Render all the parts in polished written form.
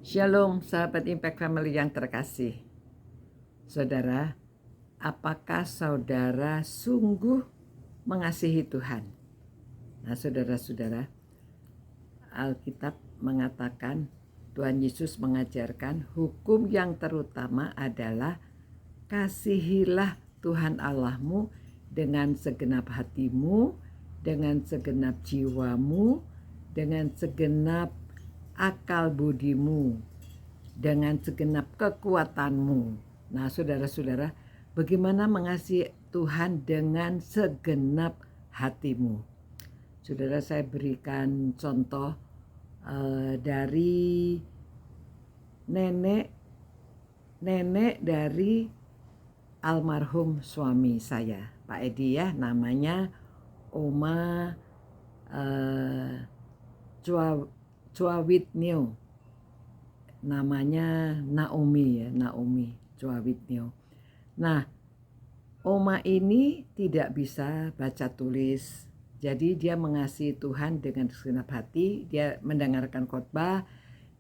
Shalom sahabat Impact Family yang terkasih. Saudara, apakah saudara sungguh mengasihi Tuhan? Nah saudara-saudara, Alkitab mengatakan Tuhan Yesus mengajarkan hukum yang terutama adalah kasihilah Tuhan Allahmu dengan segenap hatimu, dengan segenap jiwamu, dengan segenap akal budimu, dengan segenap kekuatanmu. Nah saudara-saudara, bagaimana mengasihi Tuhan dengan segenap hatimu? Saudara, saya berikan contoh dari nenek dari almarhum suami saya, Pak Edi ya, namanya Oma Cuawitnio, namanya Naomi ya, Naomi Cuawitnio. Nah, Oma ini tidak bisa baca tulis, jadi dia mengasihi Tuhan dengan segenap hati. Dia mendengarkan khotbah,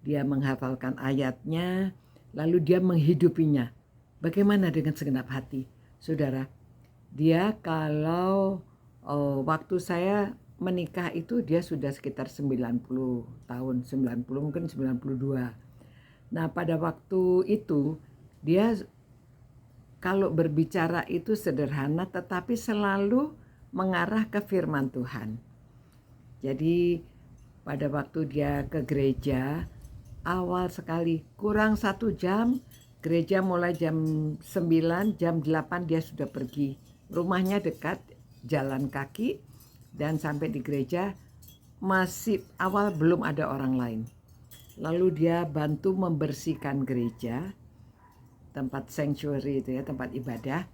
dia menghafalkan ayatnya, lalu dia menghidupinya. Bagaimana dengan segenap hati? Saudara, dia kalau waktu saya menikah itu dia sudah sekitar 90 tahun, 90 mungkin 92. Nah pada waktu itu dia kalau berbicara itu sederhana tetapi selalu mengarah ke firman Tuhan. Jadi pada waktu dia ke gereja, awal sekali kurang 1 jam, gereja mulai jam 9, jam 8 dia sudah pergi. Rumahnya dekat, jalan kaki, dan sampai di gereja masih awal belum ada orang lain. Lalu dia bantu membersihkan gereja, tempat sanctuary itu ya, tempat ibadah.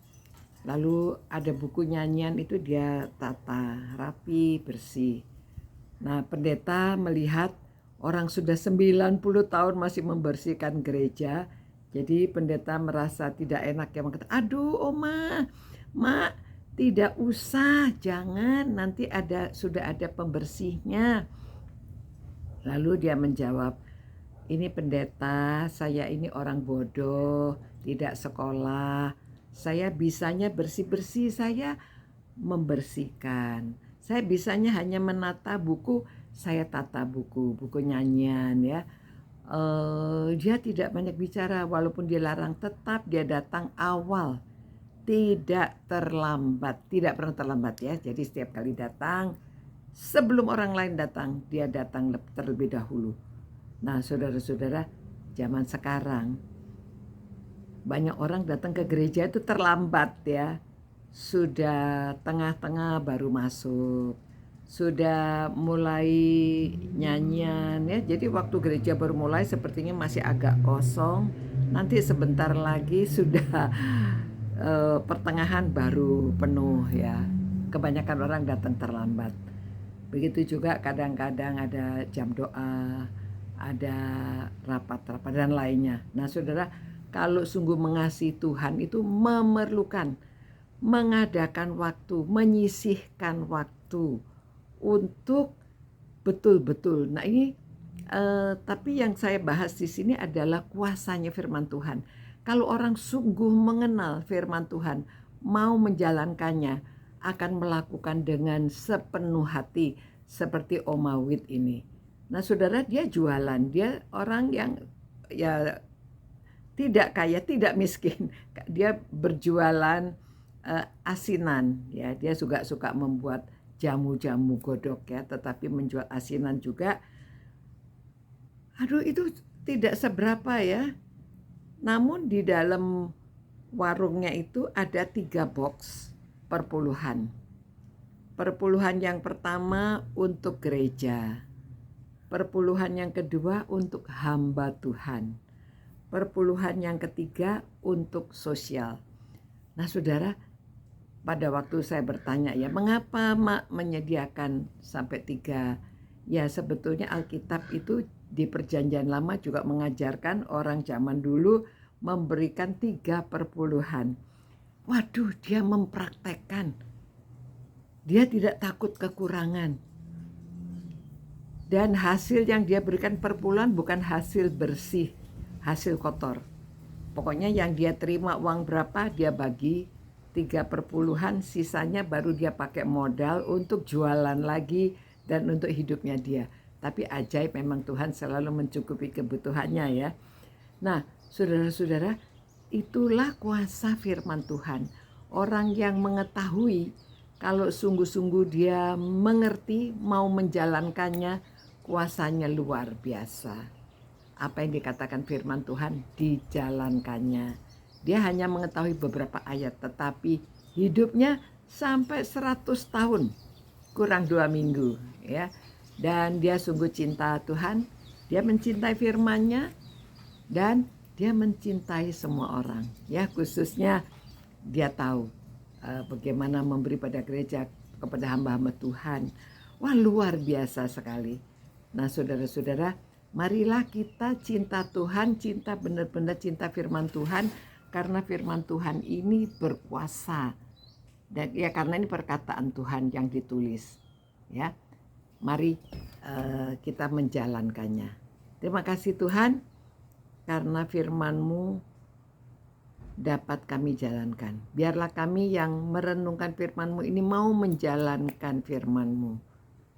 Lalu ada buku nyanyian itu dia tata rapi, bersih. Nah pendeta melihat orang sudah 90 tahun masih membersihkan gereja. Jadi pendeta merasa tidak enak ya, mengatakan, aduh Oma, Mak, tidak usah, jangan, nanti sudah ada pembersihnya. Lalu dia menjawab, ini pendeta, saya ini orang bodoh, tidak sekolah, saya bisanya bersih-bersih, saya membersihkan. Saya bisanya hanya menata buku, saya tata buku nyanyian ya. Dia tidak banyak bicara, walaupun dia larang, tetap dia datang awal, tidak terlambat, tidak pernah terlambat ya. Jadi setiap kali datang, sebelum orang lain datang, dia datang terlebih dahulu. Nah saudara-saudara, zaman sekarang banyak orang datang ke gereja itu terlambat ya. Sudah tengah-tengah baru masuk, sudah mulai nyanyian ya. Jadi waktu gereja baru mulai sepertinya masih agak kosong. Nanti sebentar lagi sudah pertengahan baru penuh ya. Kebanyakan orang datang terlambat. Begitu juga kadang-kadang ada jam doa, ada rapat-rapat dan lainnya. Nah saudara, kalau sungguh mengasihi Tuhan itu memerlukan mengadakan waktu, menyisihkan waktu untuk betul-betul. Nah ini tapi yang saya bahas di sini adalah kuasanya firman Tuhan. Kalau orang sungguh mengenal firman Tuhan, mau menjalankannya, akan melakukan dengan sepenuh hati seperti Oma Wit ini. Nah saudara, dia jualan, dia orang yang ya tidak kaya, tidak miskin. Dia berjualan asinan ya, dia juga suka membuat jamu-jamu godok ya, tetapi menjual asinan juga. Aduh itu tidak seberapa ya. Namun di dalam warungnya itu ada 3 box perpuluhan. Perpuluhan yang pertama untuk gereja. Perpuluhan yang kedua untuk hamba Tuhan. Perpuluhan yang ketiga untuk sosial. Nah saudara, pada waktu saya bertanya ya, mengapa Mak menyediakan sampai 3? Ya sebetulnya Alkitab itu di Perjanjian Lama juga mengajarkan orang zaman dulu memberikan 3 perpuluhan. Waduh, dia mempraktekkan. Dia tidak takut kekurangan. Dan hasil yang dia berikan per bulan bukan hasil bersih, hasil kotor. Pokoknya yang dia terima uang berapa dia bagi 3/10, sisanya baru dia pakai modal untuk jualan lagi dan untuk hidupnya dia. Tapi ajaib memang Tuhan selalu mencukupi kebutuhannya ya. Nah, saudara-saudara, itulah kuasa firman Tuhan. Orang yang mengetahui, kalau sungguh-sungguh dia mengerti, mau menjalankannya, kuasanya luar biasa. Apa yang dikatakan firman Tuhan dijalankannya. Dia hanya mengetahui beberapa ayat, tetapi hidupnya sampai 100 tahun, kurang 2 minggu ya. Dan dia sungguh cinta Tuhan, dia mencintai firman-Nya, dan dia mencintai semua orang ya, khususnya dia tahu bagaimana memberi pada gereja, kepada hamba-hamba Tuhan. Wah, luar biasa sekali. Nah, saudara-saudara, marilah kita cinta Tuhan, cinta benar-benar cinta firman Tuhan, karena firman Tuhan ini berkuasa. Dan ya, karena ini perkataan Tuhan yang ditulis ya. Mari kita menjalankannya. Terima kasih Tuhan, karena firman-Mu dapat kami jalankan. Biarlah kami yang merenungkan firman-Mu ini mau menjalankan firman-Mu.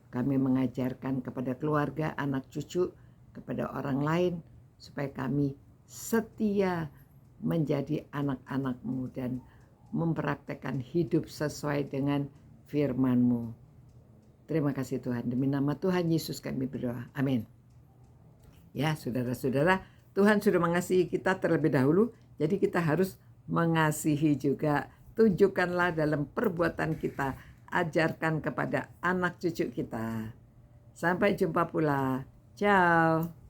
Kami mengajarkan kepada keluarga, anak cucu, kepada orang lain, supaya kami setia menjadi anak-anak-Mu dan mempraktekkan hidup sesuai dengan firman-Mu. Terima kasih Tuhan. Demi nama Tuhan Yesus kami berdoa. Amin. Ya, saudara-saudara, Tuhan sudah mengasihi kita terlebih dahulu, jadi kita harus mengasihi juga. Tunjukkanlah dalam perbuatan kita, ajarkan kepada anak cucu kita. Sampai jumpa pula. Ciao.